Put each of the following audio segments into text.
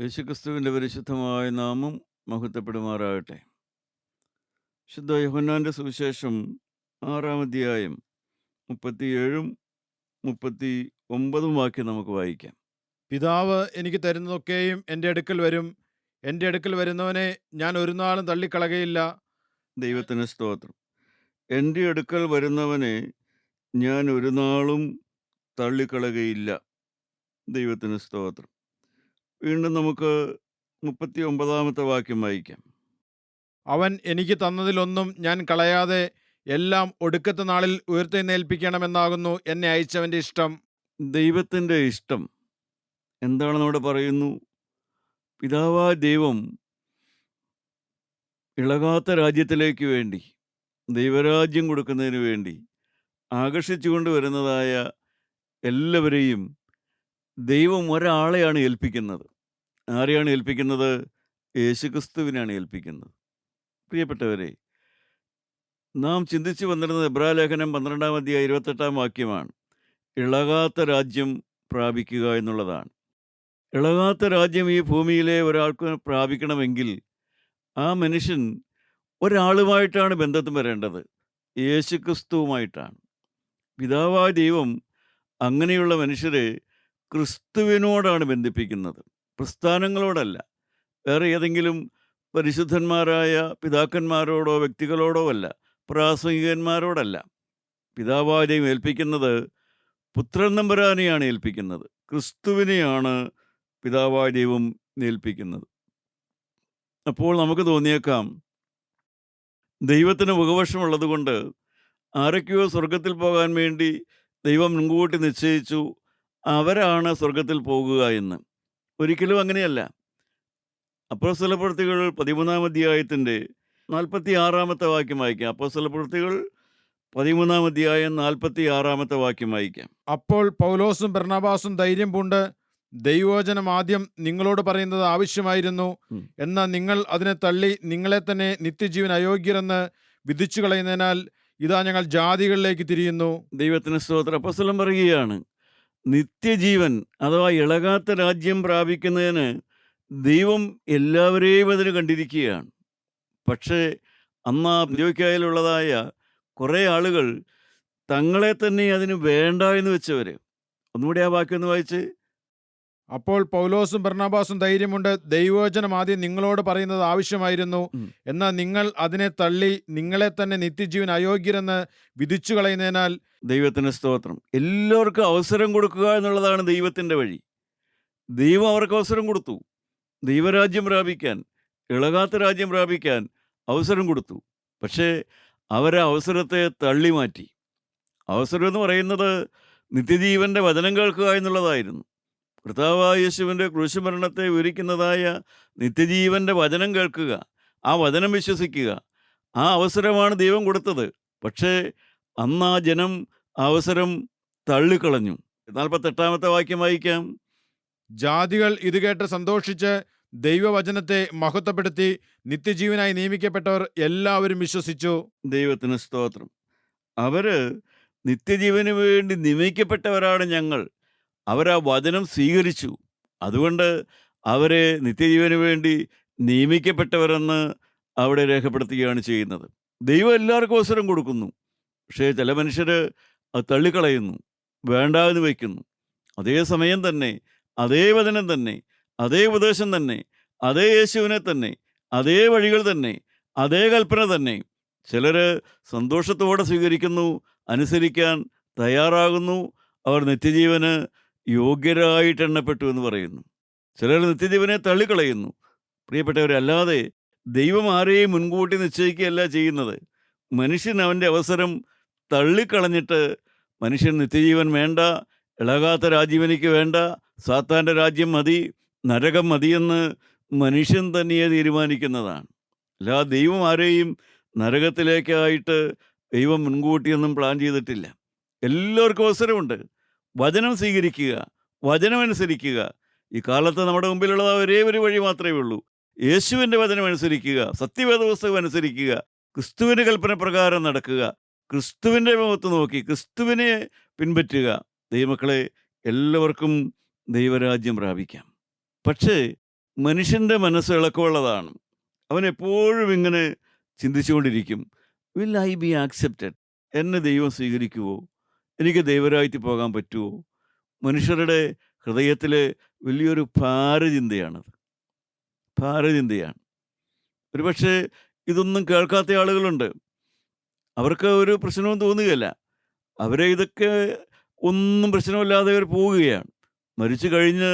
യേശുക്രിസ്തുവിൻ്റെ പരിശുദ്ധമായ നാമം മഹത്വപ്പെടുമാറാകട്ടെ. ശുദ്ധ യോഹന്നാൻ്റെ സുവിശേഷം 6-ാം അധ്യായം 37-ഉം 39-ഉം വാക്യം നമുക്ക് വായിക്കാം. പിതാവ് എനിക്ക് തരുന്നതൊക്കെയും എൻ്റെ അടുക്കൽ വരും. എൻ്റെ അടുക്കൽ വരുന്നവനെ ഞാൻ ഒരു നാളും തള്ളിക്കളകയില്ല. ദൈവത്തിന് സ്തോത്രം. എൻ്റെ അടുക്കൽ വരുന്നവനെ ഞാൻ ഒരു നാളും തള്ളിക്കളകയില്ല. ദൈവത്തിന് സ്തോത്രം. വീണ്ടും നമുക്ക് 39-ാമത്തെ വാക്യം വായിക്കാം. അവൻ എനിക്ക് തന്നതിലൊന്നും ഞാൻ കളയാതെ എല്ലാം ഒടുക്കത്തെ നാളിൽ ഉയർത്തെഴുന്നേൽപ്പിക്കണമെന്നാകുന്നു എന്നെ അയച്ചവൻ്റെ ഇഷ്ടം. ദൈവത്തിൻ്റെ ഇഷ്ടം എന്താണെന്ന് അവിടെ പറയുന്നു. പിതാവായ ദൈവം ഇളകാത്ത രാജ്യത്തിലേക്ക് വേണ്ടി, ദൈവരാജ്യം കൊടുക്കുന്നതിന് വേണ്ടി ആകർഷിച്ചുകൊണ്ട് വരുന്നതായ എല്ലാവരെയും ദൈവം ഒരാളെയാണ് ഏൽപ്പിക്കുന്നത്. ആരെയാണ് ഏൽപ്പിക്കുന്നത്? യേശുക്രിസ്തുവിനാണ് ഏൽപ്പിക്കുന്നത്. പ്രിയപ്പെട്ടവരെ, നാം ചിന്തിച്ചു വന്നിരുന്നത് എബ്രായലേഖനം 12-ാം അധ്യായം 28-ാം വാക്യമാണ്. ഇളകാത്ത രാജ്യം പ്രാപിക്കുക എന്നുള്ളതാണ്. ഇളകാത്ത രാജ്യം ഈ ഭൂമിയിലെ ഒരാൾക്ക് പ്രാപിക്കണമെങ്കിൽ ആ മനുഷ്യൻ ഒരാളുമായിട്ടാണ് ബന്ധത്തിൽ വരേണ്ടത്, യേശുക്രിസ്തുവുമായിട്ടാണ്. പിതാവായ ദൈവം അങ്ങനെയുള്ള മനുഷ്യരെ ക്രിസ്തുവിനോടാണ് ബന്ധിപ്പിക്കുന്നത്, പ്രസ്ഥാനങ്ങളോടല്ല, വേറെ ഏതെങ്കിലും പരിശുദ്ധന്മാരായ പിതാക്കന്മാരോടോ വ്യക്തികളോടോ അല്ല, പ്രാസംഗികന്മാരോടല്ല. പിതാവായ ദൈവം ഏൽപ്പിക്കുന്നത് പുത്രൻ തമ്പുരാനെയാണ് ഏൽപ്പിക്കുന്നത്, ക്രിസ്തുവിനെയാണ് പിതാവായ ദൈവം ഏൽപ്പിക്കുന്നത്. അപ്പോൾ നമുക്ക് തോന്നിയേക്കാം, ദൈവത്തിന് മുഖവശമുള്ളത് കൊണ്ട് ആരൊക്കെയോ സ്വർഗത്തിൽ പോകാൻ വേണ്ടി ദൈവം മുൻകൂട്ടി നിശ്ചയിച്ചു, അവരാണ് സ്വർഗത്തിൽ പോകുക എന്ന്. ഒരിക്കലും അങ്ങനെയല്ല. അപ്പോസ്തലപ്രവൃത്തികൾ 13-ാം അധ്യായത്തിൻ്റെ 46-ാമത്തെ വാക്യം വായിക്കാം. അപ്പോസ്തലപ്രവൃത്തികൾ 13-ാം അധ്യായം 46-ാമത്തെ വാക്യം വായിക്കാം. അപ്പോൾ പൗലോസും ബർന്നബാസും ധൈര്യം പൂണ്ട്, ദൈവവചനം ആദ്യം നിങ്ങളോട് പറയുന്നത് ആവശ്യമായിരുന്നു. എന്നാൽ നിങ്ങൾ അതിനെ തള്ളി നിങ്ങളെ തന്നെ നിത്യജീവൻ അയോഗ്യരെന്ന് വിധിച്ചു കളയുന്നതിനാൽ ഇതാ ഞങ്ങൾ ജാതികളിലേക്ക് തിരിയുന്നു. ദൈവത്തിന് സ്തോത്രം. അപ്പോസ്തലൻ പറയുകയാണ്, നിത്യജീവൻ അഥവാ ഇളകാത്ത രാജ്യം പ്രാപിക്കുന്നതിന് ദൈവം എല്ലാവരെയും അതിന് കണ്ടിരിക്കുകയാണ്. പക്ഷേ അന്ന് അന്ത്യോക്യയിലുള്ളതായ കുറേ ആളുകൾ തങ്ങളെ തന്നെ അതിന് വേണ്ട എന്ന് വെച്ചവർ. ഒന്നുകൂടി ആ വാക്യം ഒന്ന് വായിച്ച്. അപ്പോൾ പൗലോസും ബർന്നബാസും ധൈര്യമുണ്ട്, ദൈവവചനം ആദ്യം നിങ്ങളോട് പറയുന്നത് ആവശ്യമായിരുന്നു. എന്നാൽ നിങ്ങൾ അതിനെ തള്ളി നിങ്ങളെ തന്നെ നിത്യജീവൻ അയോഗ്യരെന്ന് വിധിച്ചു കളയുന്നതിനാൽ. ദൈവത്തിന് സ്തോത്രം. എല്ലാവർക്കും അവസരം കൊടുക്കുക എന്നുള്ളതാണ് ദൈവത്തിൻ്റെ വഴി. ദൈവം അവർക്ക് അവസരം കൊടുത്തു, ദൈവരാജ്യം പ്രാപിക്കാൻ, ഇളകാത്ത രാജ്യം പ്രാപിക്കാൻ അവസരം കൊടുത്തു. പക്ഷേ അവരെ അവസരത്തെ തള്ളി മാറ്റി. അവസരം എന്ന് പറയുന്നത് നിത്യജീവൻ്റെ വചനം കേൾക്കുക എന്നുള്ളതായിരുന്നു. കർത്താവായ യേശുവിൻ്റെ ക്രൂശുമരണത്തെ വിവരിക്കുന്നതായ നിത്യജീവൻ്റെ വചനം കേൾക്കുക, ആ വചനം വിശ്വസിക്കുക, ആ അവസരമാണ് ദൈവം കൊടുത്തത്. പക്ഷേ അന്ന് ആ ജനം അവസരം തള്ളിക്കളഞ്ഞു. 48-ാമത്തെ വാക്യം വായിക്കാം. ജാതികൾ ഇത് കേട്ട് സന്തോഷിച്ച് ദൈവവചനത്തെ മഹത്വപ്പെടുത്തി നിത്യജീവനായി നിയമിക്കപ്പെട്ടവർ എല്ലാവരും വിശ്വസിച്ചു. ദൈവത്തിന് സ്തോത്രം. അവര് നിത്യജീവന് വേണ്ടി നിയമിക്കപ്പെട്ടവരാണ് ഞങ്ങൾ. അവരാ വചനം സ്വീകരിച്ചു. അതുകൊണ്ട് അവരെ നിത്യജീവന് വേണ്ടി നിയമിക്കപ്പെട്ടവരെന്ന് അവിടെ രേഖപ്പെടുത്തുകയാണ് ചെയ്യുന്നത്. ദൈവം എല്ലാവർക്കും അവസരം കൊടുക്കുന്നു. പക്ഷേ ചില മനുഷ്യർ അത് തള്ളിക്കളയുന്നു, വേണ്ട എന്ന് വയ്ക്കുന്നു. അതേ സമയം തന്നെ, അതേ വചനം തന്നെ, അതേ ഉപദേശം തന്നെ, അതേ യേശുവിനെ തന്നെ, അതേ വഴികൾ തന്നെ, അതേ കൽപ്പന തന്നെ ചിലർ സന്തോഷത്തോടെ സ്വീകരിക്കുന്നു, അനുസരിക്കാൻ തയ്യാറാകുന്നു. അവർ നിത്യജീവന് യോഗ്യരായിട്ട് എണ്ണപ്പെട്ടു എന്ന് പറയുന്നു. ചിലർ നിത്യജീവനെ തള്ളിക്കളയുന്നു. പ്രിയപ്പെട്ടവരല്ലാതെ ദൈവം ആരെയും മുൻകൂട്ടി നിശ്ചയിക്കുകയല്ല ചെയ്യുന്നത്. മനുഷ്യൻ അവൻ്റെ അവസരം തള്ളിക്കളഞ്ഞിട്ട്, മനുഷ്യൻ നിത്യജീവൻ വേണ്ട, ഇളകാത്ത രാജ്യം എനിക്ക് വേണ്ട, സാത്താൻ്റെ രാജ്യം മതി, നരകം മതിയെന്ന് മനുഷ്യൻ തന്നെയെ തീരുമാനിക്കുന്നതാണ്. അല്ലാതെ ദൈവം ആരെയും നരകത്തിലേക്കായിട്ട് ദൈവം മുൻകൂട്ടിയൊന്നും പ്ലാൻ ചെയ്തിട്ടില്ല. എല്ലാവർക്കും അവസരമുണ്ട്. വചനം സ്വീകരിക്കുക, വചനമനുസരിക്കുക. ഈ കാലത്ത് നമ്മുടെ മുമ്പിലുള്ളത് ഒരേ ഒരു വഴി മാത്രമേ ഉള്ളൂ. യേശുവിൻ്റെ വചനം അനുസരിക്കുക, സത്യവേദ പുസ്തകം അനുസരിക്കുക, ക്രിസ്തുവിൻ്റെ കൽപ്പന പ്രകാരം നടക്കുക, ക്രിസ്തുവിൻ്റെ മുഖത്ത് നോക്കി ക്രിസ്തുവിനെ പിൻപറ്റുക. ദൈവമക്കളെ, എല്ലാവർക്കും ദൈവരാജ്യം പ്രാപിക്കാം. പക്ഷേ മനുഷ്യൻ്റെ മനസ്സ് ഇളക്കമുള്ളതാണ്. അവൻ എപ്പോഴും ഇങ്ങനെ ചിന്തിച്ചുകൊണ്ടിരിക്കും, വിൽ ഐ ബി ആക്സെപ്റ്റഡ്? എന്നെ ദൈവം സ്വീകരിക്കുമോ? എനിക്ക് ദൈവരാജ്യത്തിൽ പോകാൻ പറ്റുമോ? മനുഷ്യരുടെ ഹൃദയത്തിലെ വലിയൊരു ഭാരചിന്തയാണത്. ഭാരചിന്തയാണ്. ഒരുപക്ഷെ ഇതൊന്നും കേൾക്കാത്ത ആളുകളുണ്ട്. അവർക്ക് ഒരു പ്രശ്നവും തോന്നുകയില്ല. അവരെ ഇതൊക്കെ ഒന്നും പ്രശ്നമില്ലാതെ അവർ പോവുകയാണ്. മരിച്ചു കഴിഞ്ഞ്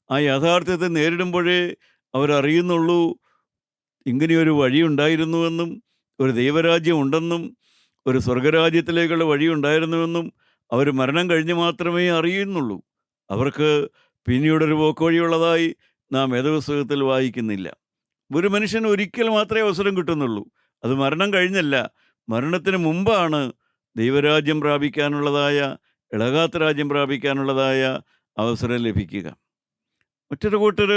ആ യാഥാർത്ഥ്യത്തെ നേരിടുമ്പോഴേ അവരറിയുന്നുള്ളൂ, ഇങ്ങനെയൊരു വഴിയുണ്ടായിരുന്നുവെന്നും, ഒരു ദൈവരാജ്യം ഉണ്ടെന്നും, ഒരു സ്വർഗരാജ്യത്തിലേക്കുള്ള വഴിയുണ്ടായിരുന്നുവെന്നും അവർ മരണം കഴിഞ്ഞ് മാത്രമേ അറിയുന്നുള്ളൂ. അവർക്ക് പിന്നീടൊരു പോക്കുവഴിയുള്ളതായി നാം വേദപുസ്തകത്തിൽ വായിക്കുന്നില്ല. ഒരു മനുഷ്യന് ഒരിക്കൽ മാത്രമേ അവസരം കിട്ടുന്നുള്ളൂ. അത് മരണം കഴിഞ്ഞല്ല, മരണത്തിന് മുമ്പാണ് ദൈവരാജ്യം പ്രാപിക്കാനുള്ളതായ, ഇളകാത്ത രാജ്യം പ്രാപിക്കാനുള്ളതായ അവസരം ലഭിക്കുക. മറ്റൊരു കൂട്ടർ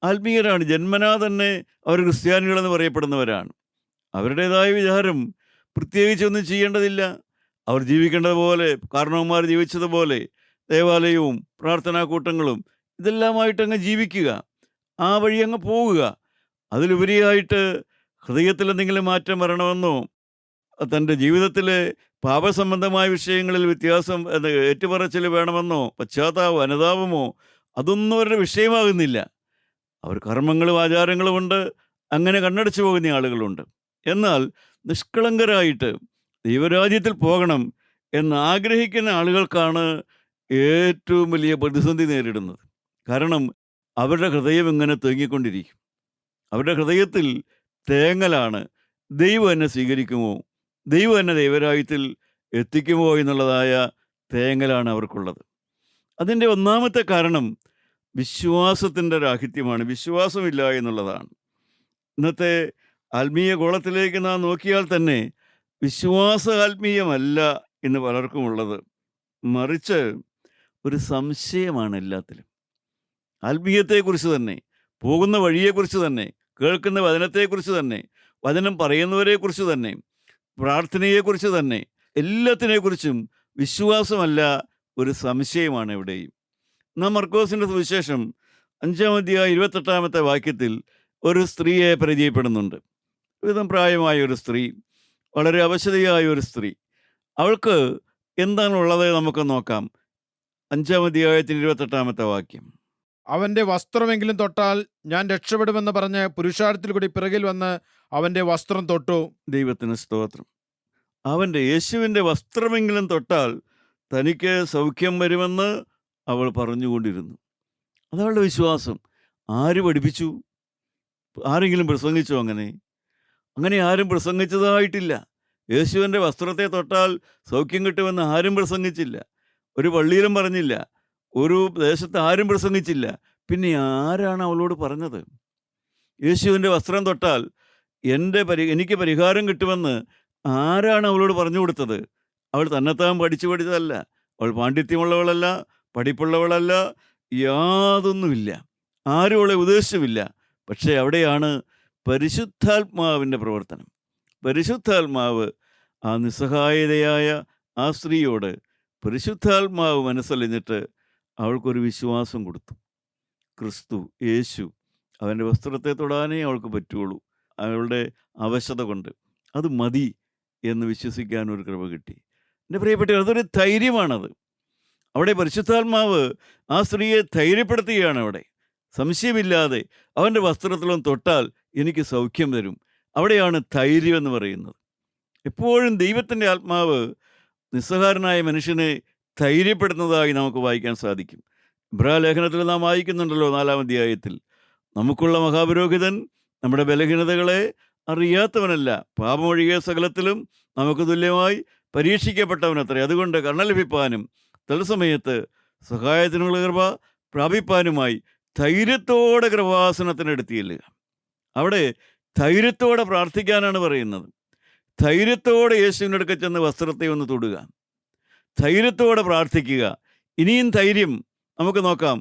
ആത്മീയരാണ്, ജന്മനാ തന്നെ അവർ ക്രിസ്ത്യാനികളെന്ന് പറയപ്പെടുന്നവരാണ്. അവരുടേതായ വിചാരം പ്രത്യേകിച്ചൊന്നും ചെയ്യേണ്ടതില്ല. അവർ ജീവിക്കേണ്ടതുപോലെ, കാരണവന്മാർ ജീവിച്ചതുപോലെ ദേവാലയവും പ്രാർത്ഥനാ കൂട്ടങ്ങളും ഇതെല്ലാമായിട്ടങ്ങ് ജീവിക്കുക, ആ വഴി അങ്ങ് പോവുക. അതിലുപരിയായിട്ട് ഹൃദയത്തിൽ എന്തെങ്കിലും മാറ്റം വരണമെന്നോ, തൻ്റെ ജീവിതത്തിലെ പാപസംബന്ധമായ വിഷയങ്ങളിൽ വ്യത്യാസം ഏറ്റുപറച്ചിൽ വേണമെന്നോ, പശ്ചാത്താപമോ അനുതാപമോ അതൊന്നും അവരുടെ വിഷയമാകുന്നില്ല. അവർ കർമ്മങ്ങളും ആചാരങ്ങളുമുണ്ട്, അങ്ങനെ കണ്ണടച്ചു പോകുന്ന ആളുകളുണ്ട്. എന്നാൽ നിഷ്കളങ്കരായിട്ട് ദൈവരാജ്യത്തിൽ പോകണം എന്നാഗ്രഹിക്കുന്ന ആളുകൾക്കാണ് ഏറ്റവും വലിയ പ്രതിസന്ധി നേരിടുന്നത്. കാരണം അവരുടെ ഹൃദയം ഇങ്ങനെ തേങ്ങിക്കൊണ്ടിരിക്കും. അവരുടെ ഹൃദയത്തിൽ തേങ്ങലാണ്. ദൈവം എന്നെ സ്വീകരിക്കുമോ, ദൈവം എന്നെ ദൈവരാജ്യത്തിൽ എത്തിക്കുമോ എന്നുള്ളതായ തേങ്ങലാണ് അവർക്കുള്ളത്. അതിൻ്റെ ഒന്നാമത്തെ കാരണം വിശ്വാസത്തിൻ്റെ രാഹിത്യമാണ്, വിശ്വാസമില്ല എന്നുള്ളതാണ്. ഇന്നത്തെ ആത്മീയ ഗോളത്തിലേക്ക് നാം നോക്കിയാൽ തന്നെ വിശ്വാസ ആത്മീയമല്ല ഇന്ന് പലർക്കുമുള്ളത്. മറിച്ച് ഒരു സംശയമാണ് എല്ലാത്തിലും. ആത്മീയത്തെക്കുറിച്ച് തന്നെ, പോകുന്ന വഴിയെക്കുറിച്ച് തന്നെ, കേൾക്കുന്ന വചനത്തെക്കുറിച്ച് തന്നെ, വചനം പറയുന്നവരെക്കുറിച്ച് തന്നെ, പ്രാർത്ഥനയെക്കുറിച്ച് തന്നെ, എല്ലാത്തിനെക്കുറിച്ചും വിശ്വാസമല്ല, ഒരു സംശയമാണ് എവിടെയും. നാം മർക്കോസിൻ്റെ സുവിശേഷം 5-ാം അധ്യായം 28-ാമത്തെ വാക്യത്തിൽ ഒരു സ്ത്രീയെ പരിചയപ്പെടുന്നുണ്ട്. വിധം പ്രായമായ ഒരു സ്ത്രീ, വളരെ അവശതയായ ഒരു സ്ത്രീ. അവൾക്ക് എന്താണുള്ളത് നമുക്ക് നോക്കാം. 5-ാം അധ്യായത്തിന് 28-ാമത്തെ വാക്യം. അവന്റെ വസ്ത്രമെങ്കിലും തൊട്ടാൽ ഞാൻ രക്ഷപ്പെടുമെന്ന് പറഞ്ഞ് പുരുഷാരത്തിൽ കൂടി പിറകിൽ വന്ന് അവന്റെ വസ്ത്രം തൊട്ടു. ദൈവത്തിന് സ്തോത്രം. അവൻ്റെ യേശുവിൻ്റെ വസ്ത്രമെങ്കിലും തൊട്ടാൽ തനിക്ക് സൗഖ്യം വരുമെന്ന് അവൾ പറഞ്ഞുകൊണ്ടിരുന്നു. അതവളുടെ വിശ്വാസം. ആര് പഠിപ്പിച്ചു? ആരെങ്കിലും പ്രസംഗിച്ചോ? അങ്ങനെ ആരും പ്രസംഗിച്ചതായിട്ടില്ല. യേശുവിൻ്റെ വസ്ത്രത്തെ തൊട്ടാൽ സൗഖ്യം കിട്ടുമെന്ന് ആരും പ്രസംഗിച്ചില്ല. ഒരു പള്ളിയിലും പറഞ്ഞില്ല, ഒരു ദേശത്ത് ആരും പ്രസംഗിച്ചില്ല. പിന്നെ ആരാണ് അവളോട് പറഞ്ഞത്? യേശുവിൻ്റെ വസ്ത്രം തൊട്ടാൽ എനിക്ക് പരിഹാരം കിട്ടുമെന്ന് ആരാണ് അവളോട് പറഞ്ഞു കൊടുത്തത്? അവൾ തന്നെത്താൻ പഠിച്ചതല്ല, അവൾ പാണ്ഡിത്യമുള്ളവളല്ല, പഠിപ്പുള്ളവളല്ല, യാതൊന്നുമില്ല. ആരും അവളെ ഉപദേശിച്ചുമില്ല. പക്ഷേ അവിടെയാണ് പരിശുദ്ധാത്മാവിൻ്റെ പ്രവർത്തനം. പരിശുദ്ധാത്മാവ് ആ നിസ്സഹായതയായ ആ സ്ത്രീയോട് പരിശുദ്ധാത്മാവ് മനസ്സലിഞ്ഞിട്ട് അവൾക്കൊരു വിശ്വാസം കൊടുത്തു. ക്രിസ്തു, യേശു, അവൻ്റെ വസ്ത്രത്തെ തൊടാനേ അവൾക്ക് പറ്റുള്ളൂ. അവളുടെ അവശത കൊണ്ട് അത് മതി എന്ന് വിശ്വസിക്കാൻ ഒരു കൃപ കിട്ടി. എൻ്റെ പ്രിയപ്പെട്ടവർ, അതൊരു ധൈര്യമാണത്. അവിടെ പരിശുദ്ധാത്മാവ് ആ സ്ത്രീയെ ധൈര്യപ്പെടുത്തുകയാണ്. അവിടെ സംശയമില്ലാതെ അവൻ്റെ വസ്ത്രത്തിലും തൊട്ടാൽ എനിക്ക് സൗഖ്യം തരും. അവിടെയാണ് ധൈര്യം എന്ന് പറയുന്നത്. എപ്പോഴും ദൈവത്തിൻ്റെ ആത്മാവ് നിസ്സഹാരനായ മനുഷ്യനെ ധൈര്യപ്പെടുന്നതായി നമുക്ക് വായിക്കാൻ സാധിക്കും. ഇബ്രാലേഖനത്തിൽ നാം വായിക്കുന്നുണ്ടല്ലോ 4-ാം അധ്യായത്തിൽ, നമുക്കുള്ള മഹാപുരോഹിതൻ നമ്മുടെ ബലഹീനതകളെ അറിയാത്തവനല്ല, പാപമൊഴികെ സകലത്തിലും നമുക്ക് തുല്യമായി പരീക്ഷിക്കപ്പെട്ടവനത്രേ. അതുകൊണ്ട് കരുണ ലഭിപ്പാനും തത്സമയത്ത് സഹായത്തിനുള്ള കൃപ പ്രാപിപ്പാനുമായി ധൈര്യത്തോടെ കൃപാസനത്തിനടുത്തിയില്ല. അവിടെ ധൈര്യത്തോടെ പ്രാർത്ഥിക്കാനാണ് പറയുന്നത്. ധൈര്യത്തോടെ യേശുവിൻ്റെ അടുക്കൽ ചെന്ന് വസ്ത്രത്തെ ഒന്ന് തൊടുക, ധൈര്യത്തോടെ പ്രാർത്ഥിക്കുക. ഇനിയും ധൈര്യം നമുക്ക് നോക്കാം.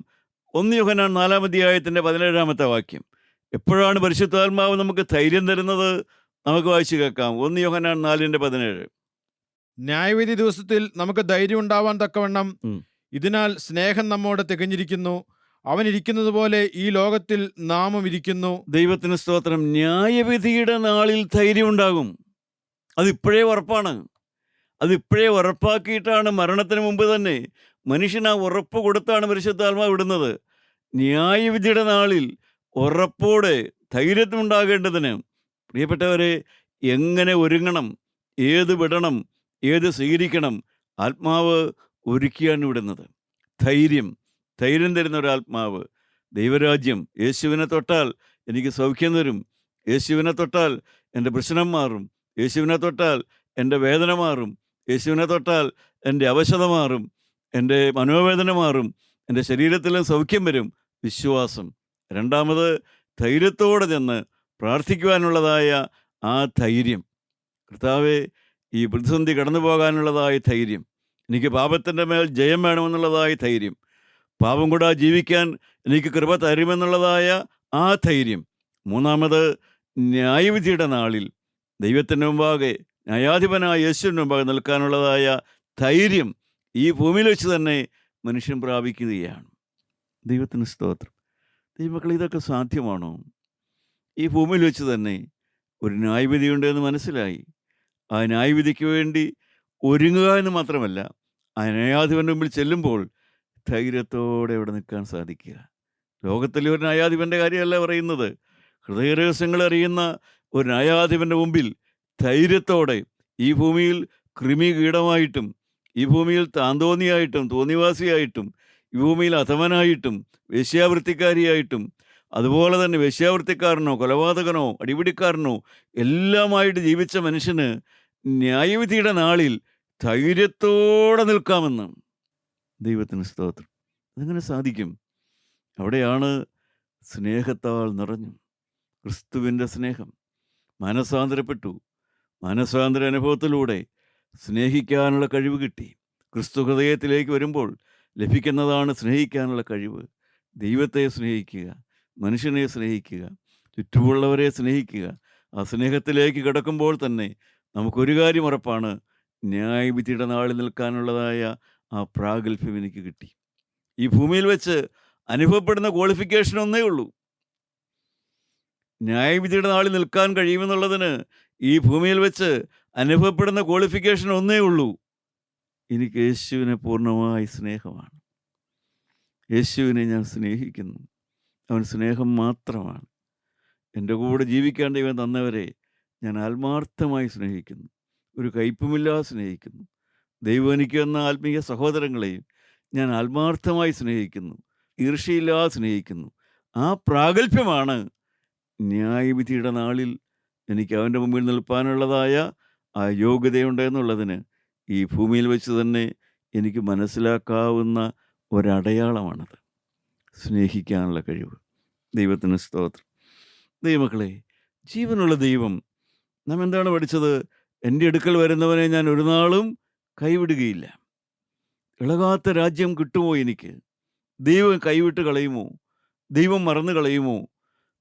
1 യോഹന്നാൻ 4-ാം അധ്യായത്തിൻ്റെ 17-ാമത്തെ വാക്യം. എപ്പോഴാണ് പരിശുദ്ധാത്മാവ് നമുക്ക് ധൈര്യം തരുന്നത്? നമുക്ക് വായിച്ചു കേൾക്കാം. 1 യോഹന്നാൻ 4:17. ന്യായവിധി ദിവസത്തിൽ നമുക്ക് ധൈര്യം ഉണ്ടാവാൻ തക്കവണ്ണം ഇതിനാൽ സ്നേഹം നമ്മോട് തികഞ്ഞിരിക്കുന്നു. അവൻ ഇരിക്കുന്നത് പോലെ ഈ ലോകത്തിൽ നാമും ഇരിക്കുന്നു. ദൈവത്തിന് സ്തോത്രം. ന്യായവിധിയുടെ നാളിൽ ധൈര്യമുണ്ടാകും. അതിപ്പോഴേ ഉറപ്പാണ്. അതിപ്പോഴേ ഉറപ്പാക്കിയിട്ടാണ് മരണത്തിന് മുമ്പ് തന്നെ മനുഷ്യൻ ആ ഉറപ്പ് കൊടുത്താണ് പരിശുദ്ധാത്മാവ് വിടുന്നത്. ന്യായവിധിയുടെ നാളിൽ ഉറപ്പോടെ ധൈര്യത്തിനുണ്ടാകേണ്ടതിന് പ്രിയപ്പെട്ടവരെ എങ്ങനെ ഒരുങ്ങണം, ഏത് വിടണം, ഏത് സ്വീകരിക്കണം, ആത്മാവ് ഒരുക്കിയാണ് വിടുന്നത്. ധൈര്യം തരുന്ന ഒരാത്മാവ്. ദൈവരാജ്യം യേശുവിനെ തൊട്ടാൽ എനിക്ക് സൗഖ്യം തരും, യേശുവിനെ തൊട്ടാൽ എൻ്റെ പ്രശ്നം മാറും, യേശുവിനെ തൊട്ടാൽ എൻ്റെ വേദന മാറും, യേശുവിനെ തൊട്ടാൽ എൻ്റെ അവശത മാറും, എൻ്റെ മനോവേദന മാറും, എൻ്റെ ശരീരത്തിലും സൗഖ്യം വരും. വിശ്വാസം. രണ്ടാമത് ധൈര്യത്തോടെ ചെന്ന് പ്രാർത്ഥിക്കുവാനുള്ളതായ ആ ധൈര്യം. കർത്താവേ, ഈ പ്രതിസന്ധി കടന്നു പോകാനുള്ളതായ ധൈര്യം, എനിക്ക് പാപത്തിൻ്റെ മേൽ ജയം വേണമെന്നുള്ളതായ ധൈര്യം, പാപം കൂടാ ജീവിക്കാൻ എനിക്ക് കൃപ തരുമെന്നുള്ളതായ ആ ധൈര്യം. മൂന്നാമത് ന്യായവിധിയുടെ നാളിൽ ദൈവത്തിൻ്റെ മുമ്പാകെ, ന്യായാധിപനായ യേശുവിൻ്റെ മുമ്പാകെ നിൽക്കാനുള്ളതായ ധൈര്യം ഈ ഭൂമിയിൽ വെച്ച് തന്നെ മനുഷ്യൻ പ്രാപിക്കുകയാണ്. ദൈവത്തിന് സ്തോത്രം. ദൈവമക്കളെ, ഇതൊക്കെ സാധ്യമാണോ? ഈ ഭൂമിയിൽ വെച്ച് തന്നെ ഒരു ന്യായവിധിയുണ്ട് എന്ന് മനസ്സിലായി. ആ ന്യായവിധിക്ക് വേണ്ടി ഒരുങ്ങുക എന്ന് മാത്രമല്ല, ആ ന്യായാധിപൻ്റെ മുമ്പിൽ ചെല്ലുമ്പോൾ ധൈര്യത്തോടെ അവിടെ നിൽക്കാൻ സാധിക്കുക. ലോകത്തിലെ ഒരു ന്യായാധിപൻ്റെ കാര്യമല്ല പറയുന്നത്. ഹൃദയരഹസ്യങ്ങൾ അറിയുന്ന ഒരു ന്യായാധിപൻ്റെ മുമ്പിൽ ധൈര്യത്തോടെ, ഈ ഭൂമിയിൽ കൃമികീടമായിട്ടും, ഈ ഭൂമിയിൽ താന്തോന്നിയായിട്ടും തോന്നിവാസിയായിട്ടും, ഈ ഭൂമിയിൽ അധമനായിട്ടും വേശ്യാവൃത്തിക്കാരിയായിട്ടും, അതുപോലെ തന്നെ വേശ്യാവൃത്തിക്കാരനോ കൊലപാതകനോ അടിപിടിക്കാരനോ എല്ലാമായിട്ട് ജീവിച്ച മനുഷ്യന് ന്യായവിധിയുടെ നാളിൽ ധൈര്യത്തോടെ നിൽക്കാമെന്ന്. ദൈവത്തിന് സ്തോത്രം. അതെങ്ങനെ സാധിക്കും? അവിടെയാണ് സ്നേഹത്താൽ നിറഞ്ഞു. ക്രിസ്തുവിൻ്റെ സ്നേഹം. മാനസാന്തരപ്പെട്ടു. മാനസാന്തര അനുഭവത്തിലൂടെ സ്നേഹിക്കാനുള്ള കഴിവ് കിട്ടി. ക്രിസ്തു ഹൃദയത്തിലേക്ക് വരുമ്പോൾ ലഭിക്കുന്നതാണ് സ്നേഹിക്കാനുള്ള കഴിവ്. ദൈവത്തെ സ്നേഹിക്കുക, മനുഷ്യനെ സ്നേഹിക്കുക, ചുറ്റുമുള്ളവരെ സ്നേഹിക്കുക. ആ സ്നേഹത്തിലേക്ക് കിടക്കുമ്പോൾ തന്നെ നമുക്കൊരു കാര്യം ഉറപ്പാണ്, ന്യായവിധിയുടെ നാളിൽ നിൽക്കാനുള്ളതായ ആ പ്രാഗൽഭ്യം എനിക്ക് കിട്ടി. ഈ ഭൂമിയിൽ വെച്ച് അനുഭവപ്പെടുന്ന ക്വാളിഫിക്കേഷൻ ഒന്നേ ഉള്ളൂ. ന്യായവിധിയുടെ നാളിൽ നിൽക്കാൻ കഴിയുമെന്നുള്ളതിന് ഈ ഭൂമിയിൽ വെച്ച് അനുഭവപ്പെടുന്ന ക്വാളിഫിക്കേഷൻ ഒന്നേ ഉള്ളൂ, എനിക്ക് യേശുവിനെ പൂർണ്ണമായി സ്നേഹമാണ്. യേശുവിനെ ഞാൻ സ്നേഹിക്കുന്നു. അവൻ സ്നേഹം മാത്രമാണ്. എൻ്റെ കൂടെ ജീവിക്കാൻ ദൈവം തന്നവരെ ഞാൻ ആത്മാർത്ഥമായി സ്നേഹിക്കുന്നു. ഒരു കയ്പുമില്ലാതെ സ്നേഹിക്കുന്നു. ദൈവം എനിക്ക് തന്ന ആത്മീയ സഹോദരങ്ങളെയും ഞാൻ ആത്മാർത്ഥമായി സ്നേഹിക്കുന്നു. ഈർഷ്യയില്ലാതെ സ്നേഹിക്കുന്നു. ആ പ്രാഗൽഭ്യമാണ് ന്യായവിധിയുടെ നാളിൽ എനിക്ക് അവൻ്റെ മുമ്പിൽ നിൽപ്പാനുള്ളതായ ആ യോഗ്യതയുണ്ടെന്നുള്ളതിന് ഈ ഭൂമിയിൽ വെച്ച് തന്നെ എനിക്ക് മനസ്സിലാക്കാവുന്ന ഒരടയാളമാണത്. സ്നേഹിക്കാനുള്ള കഴിവ്. ദൈവത്തിന് സ്തോത്രം. ദൈവമക്കളെ, ജീവനുള്ള ദൈവം നാം എന്താണ് പഠിച്ചത്? എൻ്റെ അടുക്കൽ വരുന്നവനെ ഞാൻ ഒരു നാളും കൈവിടുകയില്ല. ഇളകാത്ത രാജ്യം കിട്ടുമോ എനിക്ക്? ദൈവം കൈവിട്ട് കളയുമോ? ദൈവം മറന്നു കളയുമോ?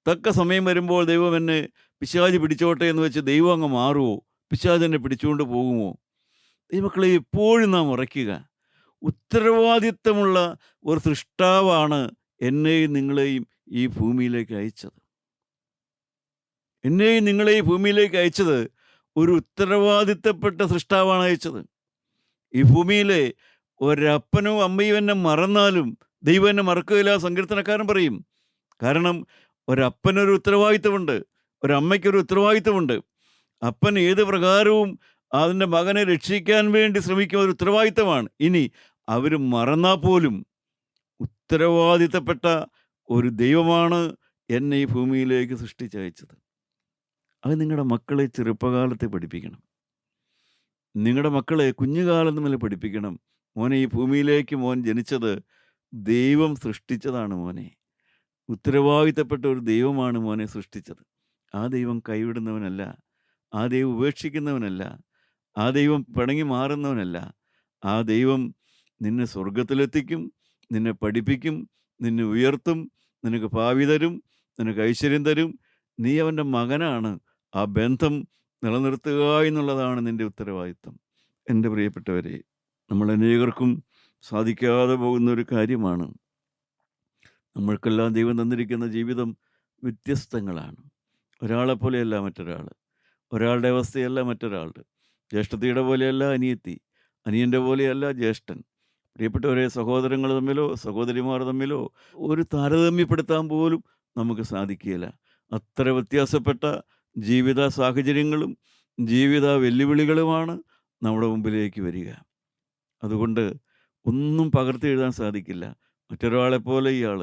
തക്ക സമയം വരുമ്പോൾ ദൈവം എന്നെ പിശാച് പിടിച്ചോട്ടെ എന്ന് വെച്ച് ദൈവം അങ്ങ് മാറുമോ? പിശാച് എന്നെ പിടിച്ചുകൊണ്ട് പോകുമോ? ദൈവമക്കളെ, എപ്പോഴും നാം ഉറയ്ക്കുക, ഉത്തരവാദിത്തമുള്ള ഒരു സൃഷ്ടാവാണ് എന്നെയും നിങ്ങളെയും ഈ ഭൂമിയിലേക്ക് അയച്ചത്. എന്നെയും നിങ്ങളെയും ഭൂമിയിലേക്ക് അയച്ചത് ഒരു ഉത്തരവാദിത്തപ്പെട്ട സൃഷ്ടാവാണ് അയച്ചത്. ഈ ഭൂമിയിലെ ഒരപ്പനും അമ്മയും എന്നെ മറന്നാലും ദൈവം എന്നെ മറക്കുകയില്ല, സങ്കീർത്തനക്കാരൻ പറയും. കാരണം ഒരപ്പനൊരു ഉത്തരവാദിത്തമുണ്ട്, ഒരമ്മയ്ക്കൊരു ഉത്തരവാദിത്തമുണ്ട്. അപ്പൻ ഏത് പ്രകാരവും അതിൻ്റെ മകനെ രക്ഷിക്കാൻ വേണ്ടി ശ്രമിക്കുന്ന ഒരു ഉത്തരവാദിത്തമാണ്. ഇനി അവർ മറന്നാൽ പോലും ഉത്തരവാദിത്തപ്പെട്ട ഒരു ദൈവമാണ് എന്നെ ഈ ഭൂമിയിലേക്ക് സൃഷ്ടിച്ചയച്ചത്. അത് നിങ്ങളുടെ മക്കളെ ചെറുപ്പകാലത്തെ പഠിപ്പിക്കണം. നിങ്ങളുടെ മക്കളെ കുഞ്ഞുകാലം മുതൽ പഠിപ്പിക്കണം. മോനെ, ഈ ഭൂമിയിലേക്ക് മോൻ ജനിച്ചത് ദൈവം സൃഷ്ടിച്ചതാണ് മോനെ. ഉത്തരവാദിത്തപ്പെട്ട ഒരു ദൈവമാണ് മോനെ സൃഷ്ടിച്ചത്. ആ ദൈവം കൈവിടുന്നവനല്ല, ആ ദൈവം ഉപേക്ഷിക്കുന്നവനല്ല, ആ ദൈവം പിണങ്ങി മാറുന്നവനല്ല. ആ ദൈവം നിന്നെ സ്വർഗത്തിലെത്തിക്കും, നിന്നെ പഠിപ്പിക്കും, നിന്നെ ഉയർത്തും, നിനക്ക് ഭാവി തരും, നിനക്ക് ഐശ്വര്യം തരും. നീ അവൻ്റെ മകനാണ്. ആ ബന്ധം നിലനിർത്തുക എന്നുള്ളതാണ് നിൻ്റെ ഉത്തരവാദിത്തം. എൻ്റെ പ്രിയപ്പെട്ടവരെ, നമ്മൾ അനേകർക്കും സാധിക്കാതെ പോകുന്ന ഒരു കാര്യമാണ്. നമ്മൾക്കെല്ലാം ദൈവം തന്നിരിക്കുന്ന ജീവിതം വ്യത്യസ്തങ്ങളാണ്. ഒരാളെപ്പോലെയല്ല മറ്റൊരാൾ. ഒരാളുടെ അവസ്ഥയല്ല മറ്റൊരാളുടെ. ജ്യേഷ്ഠത്തിയുടെ പോലെയല്ല അനിയത്തി. അനിയൻ്റെ പോലെയല്ല ജ്യേഷ്ഠൻ. പ്രിയപ്പെട്ടവരെ, സഹോദരങ്ങൾ തമ്മിലോ സഹോദരിമാർ തമ്മിലോ ഒരു താരതമ്യപ്പെടുത്താൻ പോലും നമുക്ക് സാധിക്കുകയില്ല. അത്ര വ്യത്യാസപ്പെട്ട ജീവിത സാഹചര്യങ്ങളും ജീവിത വെല്ലുവിളികളുമാണ് നമ്മുടെ മുമ്പിലേക്ക് വരിക. അതുകൊണ്ട് ഒന്നും പകർത്തി എഴുതാൻ സാധിക്കില്ല. മറ്റൊരാളെപ്പോലെ ഇയാൾ,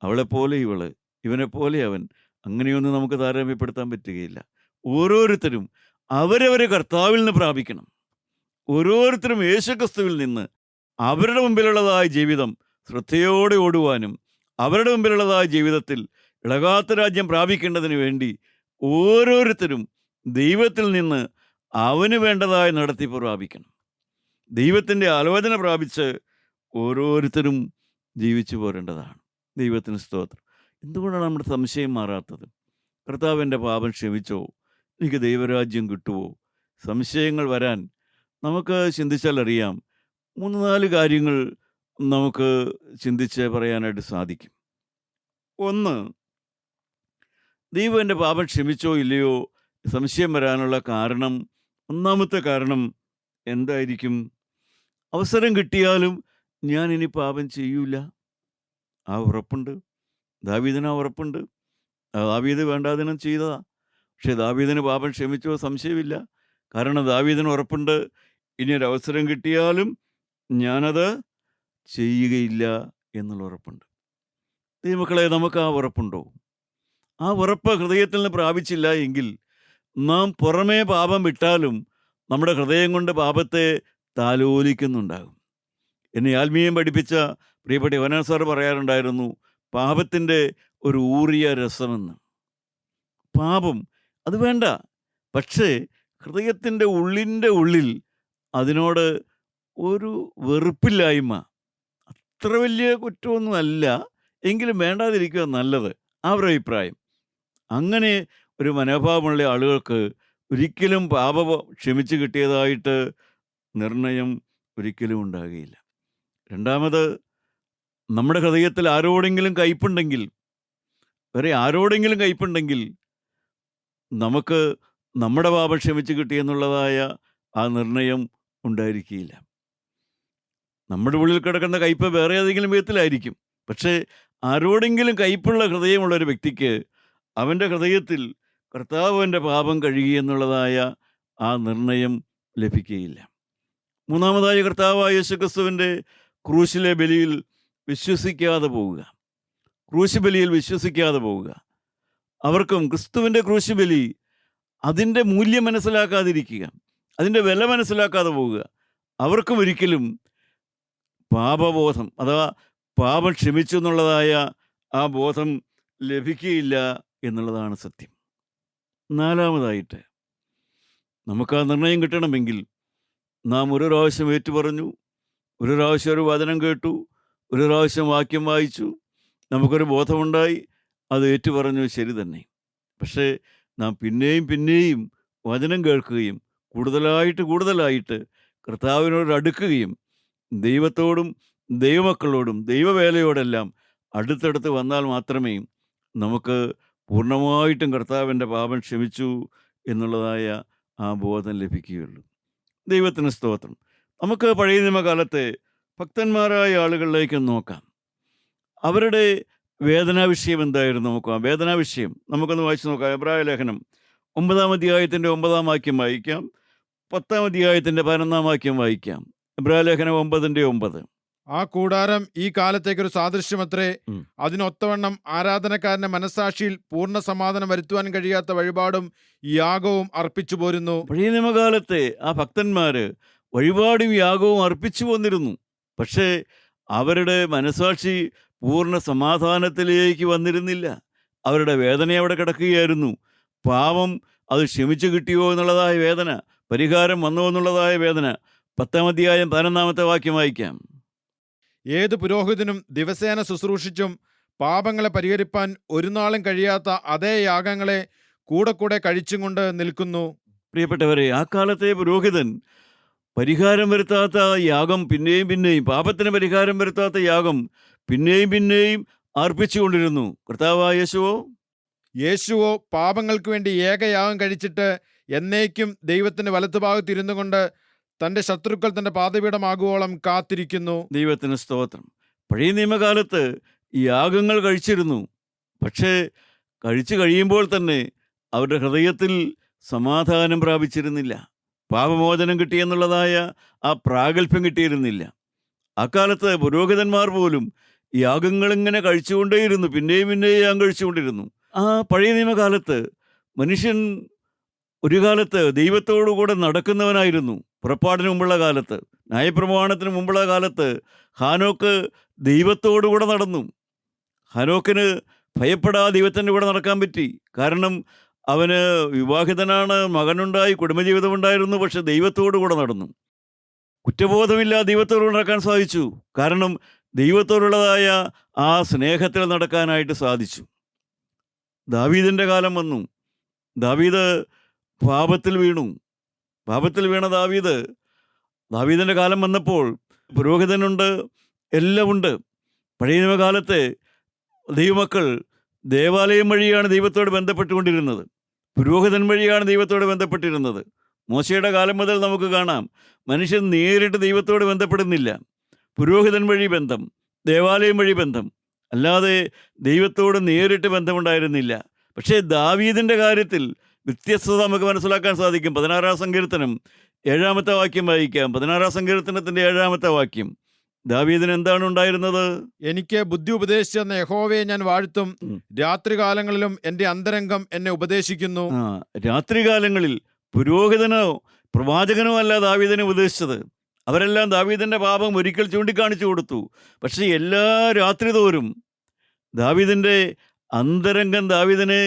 അവളെപ്പോലെ ഇവൾ, ഇവനെപ്പോലെ അവൻ, അങ്ങനെയൊന്നും നമുക്ക് താരതമ്യപ്പെടുത്താൻ പറ്റുകയില്ല. ഓരോരുത്തരും അവരവരെ കർത്താവിൽ നിന്ന് പ്രാപിക്കണം. ഓരോരുത്തരും യേശുക്രിസ്തുവിൽ നിന്ന് അവരുടെ മുമ്പിലുള്ളതായ ജീവിതം ശ്രദ്ധയോടെ ഓടുവാനും അവരുടെ മുമ്പിലുള്ളതായ ജീവിതത്തിൽ ഇളകാത്ത രാജ്യം പ്രാപിക്കേണ്ടതിന് വേണ്ടി ഓരോരുത്തരും ദൈവത്തിൽ നിന്ന് അവന് വേണ്ടതായ നടത്തിപ്പ് പ്രാപിക്കണം. ദൈവത്തിൻ്റെ ആലോചന പ്രാപിച്ച് ഓരോരുത്തരും ജീവിച്ചു പോരേണ്ടതാണ്. ദൈവത്തിന് സ്തോത്രം. എന്തുകൊണ്ടാണ് നമ്മുടെ സംശയം മാറാത്തത്? കർത്താവ് എൻ്റെ പാപം ക്ഷമിച്ചോ? എനിക്ക് ദൈവരാജ്യം കിട്ടുമോ? സംശയങ്ങൾ വരാൻ നമുക്ക് ചിന്തിച്ചാൽ അറിയാം. 3-4 കാര്യങ്ങൾ നമുക്ക് ചിന്തിച്ച് പറയാനായിട്ട് സാധിക്കും. ഒന്ന്, ദൈവം എൻ്റെ പാപം ക്ഷമിച്ചോ ഇല്ലയോ സംശയം വരാനുള്ള കാരണം, ഒന്നാമത്തെ കാരണം എന്തായിരിക്കും? അവസരം കിട്ടിയാലും ഞാൻ ഇനി പാപം ചെയ്യൂല. ആ ഉറപ്പുണ്ട്. ദാവീദിന് ആ ഉറപ്പുണ്ട്. ദാവീദ് വേണ്ടാതിനം ചെയ്തതാ. പക്ഷേ ദാവീദിന് പാപം ക്ഷമിച്ചോ സംശയമില്ല. കാരണം ദാവീദിന് ഉറപ്പുണ്ട്, ഇനി ഒരു അവസരം കിട്ടിയാലും ഞാനത് ചെയ്യുകയില്ല എന്നുള്ള ഉറപ്പുണ്ട്. ദൈവമക്കളെ, നമുക്ക് ആ ഉറപ്പുണ്ടോ? ആ ഉറപ്പ് ഹൃദയത്തിൽ നിന്ന് പ്രാപിച്ചില്ല എങ്കിൽ നാം പുറമേ പാപം വിട്ടാലും നമ്മുടെ ഹൃദയം കൊണ്ട് പാപത്തെ താലോലിക്കുന്നുണ്ടാകും. എന്നെ ആത്മീയം പഠിപ്പിച്ച പ്രിയപ്പെട്ട യോഹന്നാൻ സാർ പറയാറുണ്ടായിരുന്നു, പാപത്തിൻ്റെ ഒരു ഊറിയ രസമെന്ന്. പാപം അത് വേണ്ട, പക്ഷേ ഹൃദയത്തിൻ്റെ ഉള്ളിൽ അതിനോട് ഒരു വെറുപ്പില്ലായ്മ. അത്ര വലിയ കുറ്റമൊന്നും അല്ല, എങ്കിലും വേണ്ടാതിരിക്കുക നല്ലത്, അവരുടെ അഭിപ്രായം. അങ്ങനെ ഒരു മനോഭാവമുള്ള ആളുകൾക്ക് ഒരിക്കലും പാപം ക്ഷമിച്ച് കിട്ടിയതായിട്ട് നിർണയം ഒരിക്കലും ഉണ്ടാകുകയില്ല. രണ്ടാമത്, നമ്മുടെ ഹൃദയത്തിൽ ആരോടെങ്കിലും കയ്പുണ്ടെങ്കിൽ, നമുക്ക് നമ്മുടെ പാപം ക്ഷമിച്ച് കിട്ടിയെന്നുള്ളതായ ആ നിർണയം ഉണ്ടായിരിക്കുകയില്ല. നമ്മുടെ ഉള്ളിൽ കിടക്കുന്ന കയ്പ് വേറെ ഏതെങ്കിലും വിധത്തിലായിരിക്കും. പക്ഷേ ആരോടെങ്കിലും കയ്പുള്ള ഹൃദയമുള്ളൊരു വ്യക്തിക്ക് അവൻ്റെ ഹൃദയത്തിൽ കർത്താവ് എൻ്റെ പാപം കഴുകിയെന്നുള്ളതായ ആ നിർണയം ലഭിക്കുകയില്ല. മൂന്നാമതായി, കർത്താവായ യേശുക്രിസ്തുവിൻ്റെ ക്രൂശിലെ ബലിയിൽ വിശ്വസിക്കാതെ പോവുക. ക്രൂശ് ബലിയിൽ വിശ്വസിക്കാതെ പോവുക. അവർക്കും ക്രിസ്തുവിൻ്റെ ക്രൂശ് ബലി, അതിൻ്റെ മൂല്യം മനസ്സിലാക്കാതിരിക്കുക, അതിൻ്റെ വില മനസ്സിലാക്കാതെ പോവുക. അവർക്കും ഒരിക്കലും പാപബോധം അഥവാ പാപം ക്ഷമിച്ചു എന്നുള്ളതായ ആ ബോധം ലഭിക്കുകയില്ല എന്നുള്ളതാണ് സത്യം. നാലാമതായിട്ട്, നമുക്ക് ആ നിർണയം കിട്ടണമെങ്കിൽ നാം ഒരു പ്രാവശ്യം ഏറ്റുപറഞ്ഞു, ഒരു പ്രാവശ്യം ഒരു വചനം കേട്ടു, ഒരു പ്രാവശ്യം വാക്യം വായിച്ചു, നമുക്കൊരു ബോധമുണ്ടായി, അത് ഏറ്റുപറഞ്ഞു, ശരി തന്നെ. പക്ഷേ നാം പിന്നെയും വചനം കേൾക്കുകയും കൂടുതലായിട്ട് കർത്താവിനോട് അടുക്കുകയും ദൈവത്തോടും ദൈവമക്കളോടും ദൈവവേലയോടെല്ലാം അടുത്തടുത്ത് വന്നാൽ മാത്രമേ നമുക്ക് പൂർണ്ണമായിട്ടും കർത്താവിൻ്റെ പാപം ക്ഷമിച്ചു എന്നുള്ളതായ ആ ബോധം ലഭിക്കുകയുള്ളൂ. ദൈവത്തിന് സ്തോത്രം. നമുക്ക് പഴയ നിയമകാലത്തെ ഭക്തന്മാരായ ആളുകളിലേക്ക് നോക്കാം. അവരുടെ വേദനാ വിഷയം എന്തായിരുന്നു നോക്കാം. വേദനാ വിഷയം നമുക്കൊന്ന് വായിച്ചു നോക്കാം. എബ്രായ ലേഖനം 9-ാം അധ്യായത്തിൻ്റെ 9-ാം വാക്യം വായിക്കാം. 10-ാം അധ്യായത്തിൻ്റെ 11-ാം വാക്യം വായിക്കാം. എബ്രായ ലേഖനം 9:9. ആ കൂടാരം ഈ കാലത്തേക്കൊരു സാദൃശ്യമത്രേ. അതിനൊത്തവണ്ണം ആരാധനക്കാരന്റെ മനസ്സാക്ഷിയിൽ പൂർണ്ണ സമാധാനം വരുത്തുവാൻ കഴിയാത്ത വഴിപാടും യാഗവും അർപ്പിച്ചു പോരുന്നു. പഴയ നിയമകാലത്തെ ആ ഭക്തന്മാര് വഴിപാടും യാഗവും അർപ്പിച്ചു പോന്നിരുന്നു. പക്ഷേ അവരുടെ മനസ്സാക്ഷി പൂർണ്ണ സമാധാനത്തിലേക്ക് വന്നിരുന്നില്ല. അവരുടെ വേദന അവിടെ കിടക്കുകയായിരുന്നു. പാപം അത് ക്ഷമിച്ചു കിട്ടിയോ എന്നുള്ളതായ വേദന, പരിഹാരം വന്നോ എന്നുള്ളതായ വേദന. 10-ാം അധ്യായം 11-ാമത്തെ വാക്യം വായിക്കാം. ഏത് പുരോഹിതനും ദിവസേന ശുശ്രൂഷിച്ചും പാപങ്ങളെ പരിഹരിപ്പാൻ ഒരു നാളും കഴിയാത്ത അതേ യാഗങ്ങളെ കൂടെ കഴിച്ചും കൊണ്ട് നിൽക്കുന്നു. പ്രിയപ്പെട്ടവരെ, ആ കാലത്തെ പുരോഹിതൻ പരിഹാരം വരുത്താത്ത യാഗം പിന്നെയും പാപത്തിന് പരിഹാരം വരുത്താത്ത യാഗം പിന്നെയും അർപ്പിച്ചുകൊണ്ടിരുന്നു. കർത്താവായ യേശുവോ യേശുവോ പാപങ്ങൾക്ക് വേണ്ടി ഏകയാഗം കഴിച്ചിട്ട് എന്നേക്കും ദൈവത്തിന്റെ വലത്തുഭാഗത്ത് ഇരുന്നു കൊണ്ട് തന്റെ ശത്രുക്കൾ തന്റെ പാദപീഠമാകുവോളം കാത്തിരിക്കുന്നു. ദൈവത്തിന് സ്തോത്രം. പഴയ നിയമകാലത്ത് യാഗങ്ങൾ കഴിച്ചിരുന്നു. പക്ഷേ കഴിച്ചു കഴിയുമ്പോൾ തന്നെ അവരുടെ ഹൃദയത്തിൽ സമാധാനം പ്രാപിച്ചിരുന്നില്ല. പാപമോചനം കിട്ടിയെന്നുള്ളതായ ആ പ്രാഗൽഭ്യം കിട്ടിയിരുന്നില്ല. അക്കാലത്ത് പുരോഹിതന്മാർ പോലും യാഗങ്ങളിങ്ങനെ കഴിച്ചുകൊണ്ടേയിരുന്നു. പിന്നെയും പിന്നെയും യാഗം കഴിച്ചുകൊണ്ടിരുന്നു. ആ പഴയ നിയമകാലത്ത് മനുഷ്യൻ ഒരു കാലത്ത് ദൈവത്തോടു കൂടെ നടക്കുന്നവനായിരുന്നു. പുറപ്പാടിന് മുമ്പുള്ള കാലത്ത്, ന്യായപ്രമാണത്തിന് മുമ്പുള്ള കാലത്ത് ഹാനോക്ക് ദൈവത്തോടുകൂടെ നടന്നു. ഹാനോക്കിന് ഭയപ്പെടാതെ ദൈവത്തിൻ്റെ കൂടെ നടക്കാൻ പറ്റി. കാരണം അവന് വിവാഹിതനാണ്, മകനുണ്ടായി, കുടുംബജീവിതമുണ്ടായിരുന്നു. പക്ഷെ ദൈവത്തോടു കൂടെ നടന്നു. കുറ്റബോധമില്ലാതെ ദൈവത്തോട് നടക്കാൻ സാധിച്ചു. കാരണം ദൈവത്തോടുള്ളതായ ആ സ്നേഹത്തിൽ നടക്കാനായിട്ട് സാധിച്ചു. ദാവീദിൻ്റെ കാലം വന്നു. ദാവീദ് പാപത്തിൽ വീണു. പാപത്തിൽ വീണ ദാവീദിൻ്റെ കാലം വന്നപ്പോൾ പുരോഹിതനുണ്ട്, എല്ലാം ഉണ്ട്. പഴയ നിയമകാലത്തെ ദൈവമക്കൾ ദേവാലയം വഴിയാണ് ദൈവത്തോട് ബന്ധപ്പെട്ടുകൊണ്ടിരുന്നത്. പുരോഹിതൻ വഴിയാണ് ദൈവത്തോട് ബന്ധപ്പെട്ടിരുന്നത്. മോശയുടെ കാലം മുതൽ നമുക്ക് കാണാം, മനുഷ്യൻ നേരിട്ട് ദൈവത്തോട് ബന്ധപ്പെടുന്നില്ല. പുരോഹിതൻ വഴി ബന്ധം, ദേവാലയം വഴി ബന്ധം, അല്ലാതെ ദൈവത്തോട് നേരിട്ട് ബന്ധമുണ്ടായിരുന്നില്ല. പക്ഷേ ദാവീദിൻ്റെ കാര്യത്തിൽ വ്യത്യസ്തത നമുക്ക് മനസ്സിലാക്കാൻ സാധിക്കും. 16-ാം സങ്കീർത്തനം 7-ാമത്തെ വാക്യം വായിക്കാം. 16-ാം സങ്കീർത്തനത്തിൻ്റെ 7-ാമത്തെ വാക്യം. ദാവീദിന് എന്താണ് ഉണ്ടായിരുന്നത്? എനിക്ക് ബുദ്ധി ഉപദേശിച്ചെന്ന യഹോവയെ ഞാൻ വാഴ്ത്തും. രാത്രികാലങ്ങളിലും എൻ്റെ അന്തരംഗം എന്നെ ഉപദേശിക്കുന്നു. രാത്രികാലങ്ങളിൽ പുരോഹിതനോ പ്രവാചകനോ അല്ല ദാവീദിനെ ഉപദേശിച്ചത്. അവരെല്ലാം ദാവീദിൻ്റെ പാപം ഒരിക്കൽ ചൂണ്ടിക്കാണിച്ചു കൊടുത്തു. പക്ഷേ എല്ലാ രാത്രി തോറും ദാവീദിൻ്റെ അന്തരംഗം ദാവീദിനെ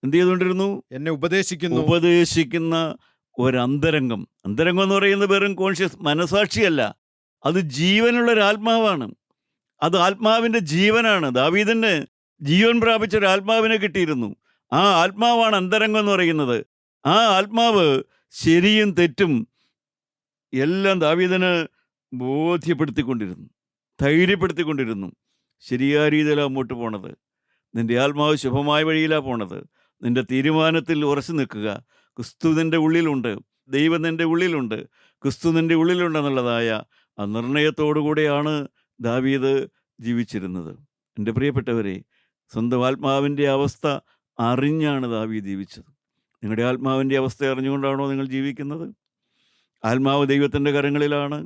എന്ത് ചെയ്തുകൊണ്ടിരുന്നു? എന്നെ ഉപദേശിക്കുന്ന ഒരന്തരംഗം. അന്തരംഗം എന്ന് പറയുന്നത് വെറും കോൺഷ്യസ് മനസാക്ഷിയല്ല, അത് ജീവനുള്ളൊരാത്മാവാണ്. അത് ആത്മാവിൻ്റെ ജീവനാണ്. ദാവീദിന് ജീവൻ പ്രാപിച്ച ഒരു ആത്മാവിനെ കിട്ടിയിരുന്നു. ആ ആത്മാവാണ് അന്തരംഗം എന്ന് പറയുന്നത്. ആ ആത്മാവ് ശരിയും തെറ്റും എല്ലാം ദാവീദിന് ബോധ്യപ്പെടുത്തിക്കൊണ്ടിരുന്നു, ധൈര്യപ്പെടുത്തിക്കൊണ്ടിരുന്നു. ശരിയായ രീതിയിലാണ് മുമ്പോട്ട് പോണത്. നിൻ്റെ ആത്മാവ് ശുഭമായ വഴിയിലാണ് പോണത്. നിൻ്റെ തീരുമാനത്തിൽ ഉറച്ചു നിൽക്കുക. ക്രിസ്തു നിൻ്റെ ഉള്ളിലുണ്ട്, ദൈവം നിൻ്റെ ഉള്ളിലുണ്ട്, ക്രിസ്തു നിൻ്റെ ഉള്ളിലുണ്ടെന്നുള്ളതായ ആ നിർണയത്തോടു കൂടെയാണ് ദാവീദ് ജീവിച്ചിരുന്നത്. എൻ്റെ പ്രിയപ്പെട്ടവരെ, സ്വന്തം ആത്മാവിൻ്റെ അവസ്ഥ അറിഞ്ഞാണ് ദാവീദ് ജീവിച്ചത്. നിങ്ങളുടെ ആത്മാവിൻ്റെ അവസ്ഥ അറിഞ്ഞുകൊണ്ടാണോ നിങ്ങൾ ജീവിക്കുന്നത്? ആത്മാവ് ദൈവത്തിൻ്റെ കരങ്ങളിലാണ്.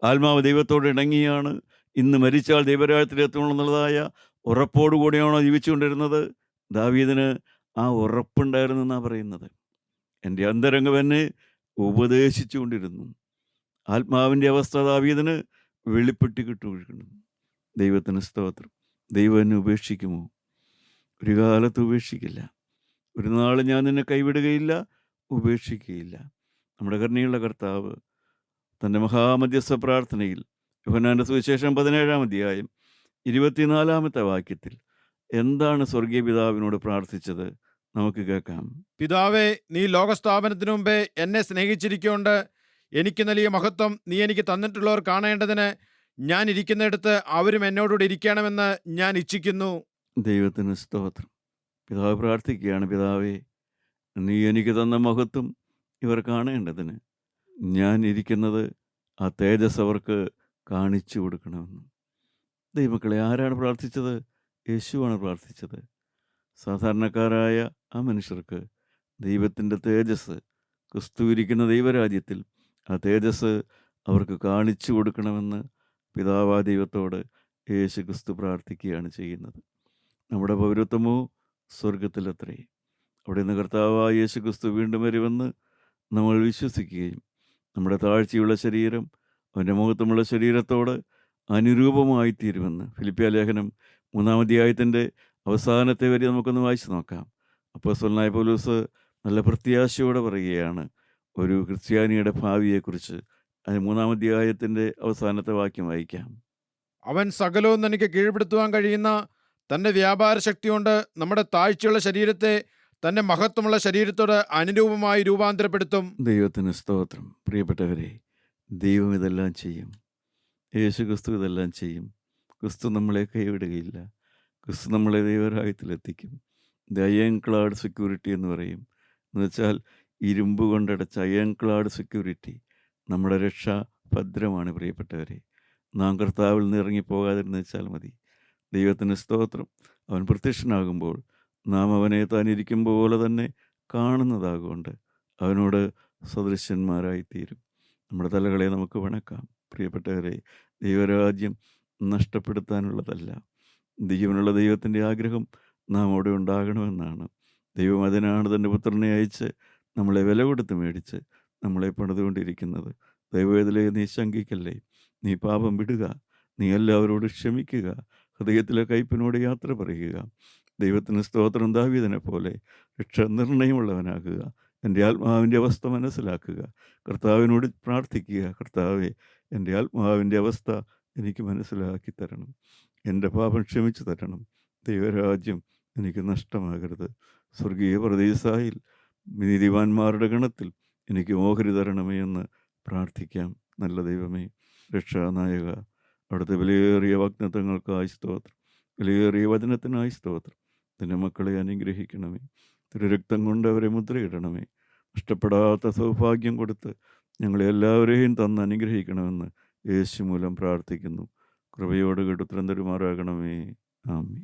ആത്മാവ് ദൈവത്തോട് ഇണങ്ങിയാണ്. ഇന്ന് മരിച്ചാൽ ദൈവരാജ്യത്തിലെത്തുമെന്നുള്ളതായ ഉറപ്പോടുകൂടിയാണോ ജീവിച്ചുകൊണ്ടിരുന്നത്? ദാവീദിന് ആ ഉറപ്പുണ്ടായിരുന്നെന്നാണ് പറയുന്നത്. എൻ്റെ അന്തരംഗം എന്നെ ഉപദേശിച്ചു കൊണ്ടിരുന്നു. ആത്മാവിൻ്റെ അവസ്ഥ ദാവീദിന് വെളിപ്പെട്ട് കിട്ടുന്നു. ദൈവത്തിന് സ്തോത്രം. ദൈവം എന്നെ ഉപേക്ഷിക്കുമോ? ഒരു കാലത്ത് ഉപേക്ഷിക്കില്ല. ഒരു നാൾ ഞാൻ നിന്നെ കൈവിടുകയില്ല, ഉപേക്ഷിക്കുകയില്ല. നമ്മുടെ കരുണയുള്ള കർത്താവ് തൻ്റെ മഹാമധ്യസ്ഥ പ്രാർത്ഥനയിൽ യോഹന്നാന്റെ സുവിശേഷം 17-ാം അധ്യായം 24-ാമത്തെ വാക്യത്തിൽ എന്താണ് സ്വർഗീയ പിതാവിനോട് പ്രാർത്ഥിച്ചത്? നമുക്ക് കേൾക്കാം. പിതാവേ, നീ ലോകസ്ഥാപനത്തിനു മുമ്പേ എന്നെ സ്നേഹിച്ചിരിക്കൊണ്ട് എനിക്ക് നൽകിയ മഹത്വം നീ എനിക്ക് തന്നിട്ടുള്ളവർ കാണേണ്ടതിന് ഞാൻ ഇരിക്കുന്നിടത്ത് അവരും എന്നോടുകൂടി ഇരിക്കണമെന്ന് ഞാൻ ഇച്ഛിക്കുന്നു. ദൈവത്തിന് സ്തോത്രം. പിതാവ് പ്രാർത്ഥിക്കുകയാണ്, പിതാവേ, നീ എനിക്ക് തന്ന മഹത്വം ഇവർ കാണേണ്ടതിന് ഞാൻ ഇരിക്കുന്നത് ആ തേജസ് അവർക്ക് കാണിച്ചു കൊടുക്കണമെന്ന്. ദൈവമക്കളെ, ആരാണ് പ്രാർത്ഥിച്ചത്? യേശുവാണ് പ്രാർത്ഥിച്ചത്. സാധാരണക്കാരായ ആ മനുഷ്യർക്ക് ദൈവത്തിൻ്റെ തേജസ്, ക്രിസ്തു ഇരിക്കുന്ന ദൈവരാജ്യത്തിൽ ആ തേജസ് അവർക്ക് കാണിച്ചു കൊടുക്കണമെന്ന് പിതാവാ ദൈവത്തോട് യേശു ക്രിസ്തു പ്രാർത്ഥിക്കുകയാണ് ചെയ്യുന്നത്. നമ്മുടെ പൗരത്വമോ സ്വർഗത്തിലത്രേ. അവിടെ നിന്ന് കർത്താവായ യേശു ക്രിസ്തു വീണ്ടും വരുമെന്ന് നമ്മൾ വിശ്വസിക്കുകയും നമ്മുടെ താഴ്ചയുള്ള ശരീരം അവൻ്റെ മുഖത്തുമുള്ള ശരീരത്തോട് അനുരൂപമായിത്തീരുമെന്ന് ഫിലിപ്പിയ ലേഖനം 3-ാം അധ്യായത്തിൻ്റെ അവസാനത്തെ വരി നമുക്കൊന്ന് വായിച്ചു നോക്കാം. അപ്പോസ്തലനായ പൗലോസ് നല്ല പ്രത്യാശയോടെ പറയുകയാണ് ഒരു ക്രിസ്ത്യാനിയുടെ ഭാവിയെക്കുറിച്ച്. അത് 3-ാം അധ്യായത്തിൻ്റെ അവസാനത്തെ വാക്യം വായിക്കാം. അവൻ സകലവും തനിക്ക് കീഴ്പ്പെടുത്തുവാൻ കഴിയുന്ന തൻ്റെ വ്യാപാര ശക്തി കൊണ്ട് നമ്മുടെ താഴ്ചയുള്ള ശരീരത്തെ തൻ്റെ മഹത്വമുള്ള ശരീരത്തോട് അനുരൂപമായി രൂപാന്തരപ്പെടുത്തും. ദൈവത്തിന് സ്തോത്രം. പ്രിയപ്പെട്ടവരെ, ദൈവം ഇതെല്ലാം ചെയ്യും. യേശു ക്രിസ്തു ഇതെല്ലാം ചെയ്യും. ക്രിസ്തു നമ്മളെ കൈവിടുകയില്ല. ക്രിസ്തു നമ്മളെ ദൈവരാജ്യത്തിലെത്തിക്കും. ദ അയൺ ക്ലാഡ് സെക്യൂരിറ്റി എന്ന് പറയും. എന്ന് വെച്ചാൽ ഇരുമ്പ് കൊണ്ടടച്ച അയൺ ക്ലാഡ് സെക്യൂരിറ്റി. നമ്മുടെ രക്ഷ ഭദ്രമാണ് പ്രിയപ്പെട്ടവരെ. നാം കർത്താവിൽ നിന്ന് ഇറങ്ങിപ്പോകാതിരുന്ന് വെച്ചാൽ മതി. ദൈവത്തിന് സ്തോത്രം. അവൻ പ്രത്യക്ഷനാകുമ്പോൾ നാം അവനെ താനിരിക്കും പോലെ തന്നെ കാണുന്നതാകൊണ്ട് അവനോട് സദൃശന്മാരായിത്തീരും. നമ്മുടെ തലകളെ നമുക്ക് വണക്കാം. പ്രിയപ്പെട്ടവരെ, ദൈവരാജ്യം നഷ്ടപ്പെടുത്താനുള്ളതല്ല. ജീവനുള്ള ദൈവത്തിൻ്റെ ആഗ്രഹം നാം അവിടെ ഉണ്ടാകണമെന്നാണ്. ദൈവം അതിനാണ് തൻ്റെ പുത്രനെ അയച്ച് നമ്മളെ വില കൊടുത്ത് മേടിച്ച് നമ്മളെ പണിതുകൊണ്ടിരിക്കുന്നത്. ദൈവവേദലയെ നീ ശങ്കിക്കല്ലേ, നീ പാപം വിടുക, നീ എല്ലാവരോടും ക്ഷമിക്കുക, ഹൃദയത്തിലെ കയ്പിനോട് യാത്ര പറയുക. ദൈവത്തിന് സ്തോത്രം. ദാവീദിനെ പോലെ രക്ഷ നിർണയമുള്ളവനാകുക. എൻ്റെ ആത്മാവിൻ്റെ അവസ്ഥ മനസ്സിലാക്കുക. കർത്താവിനോട് പ്രാർത്ഥിക്കുക, കർത്താവെ, എൻ്റെ ആത്മാവിൻ്റെ അവസ്ഥ എനിക്ക് മനസ്സിലാക്കി തരണം. എൻ്റെ പാപം ക്ഷമിച്ചു തരണം. ദൈവരാജ്യം എനിക്ക് നഷ്ടമാകരുത്. സ്വർഗീയ പരദീസായിൽ നീതിമാന്മാരുടെ ഗണത്തിൽ എനിക്ക് ഓഹരി തരണമേ എന്ന് പ്രാർത്ഥിക്കാം. നല്ല ദൈവമേ, രക്ഷാനായക, അവിടുത്തെ വിലയേറിയ വാഗ്ദത്തങ്ങൾക്കായി സ്തോത്രം, വിലയേറിയ വചനത്തിനായി സ്തോത്രം. നിന്റെ മക്കളെ അനുഗ്രഹിക്കണമേ. തിരുരക്തം കൊണ്ട് അവരെ മുദ്രയിടണമേ. നഷ്ടപ്പെടാത്ത സൗഭാഗ്യം കൊടുത്ത് ഞങ്ങളെ എല്ലാവരെയും തന്ന് അനുഗ്രഹിക്കണമെന്ന് യേശു മൂലം പ്രാർത്ഥിക്കുന്നു. കൃപയോട് കേട്ട് ഉത്തരം തരുമാറാകണമേ. ആമേൻ.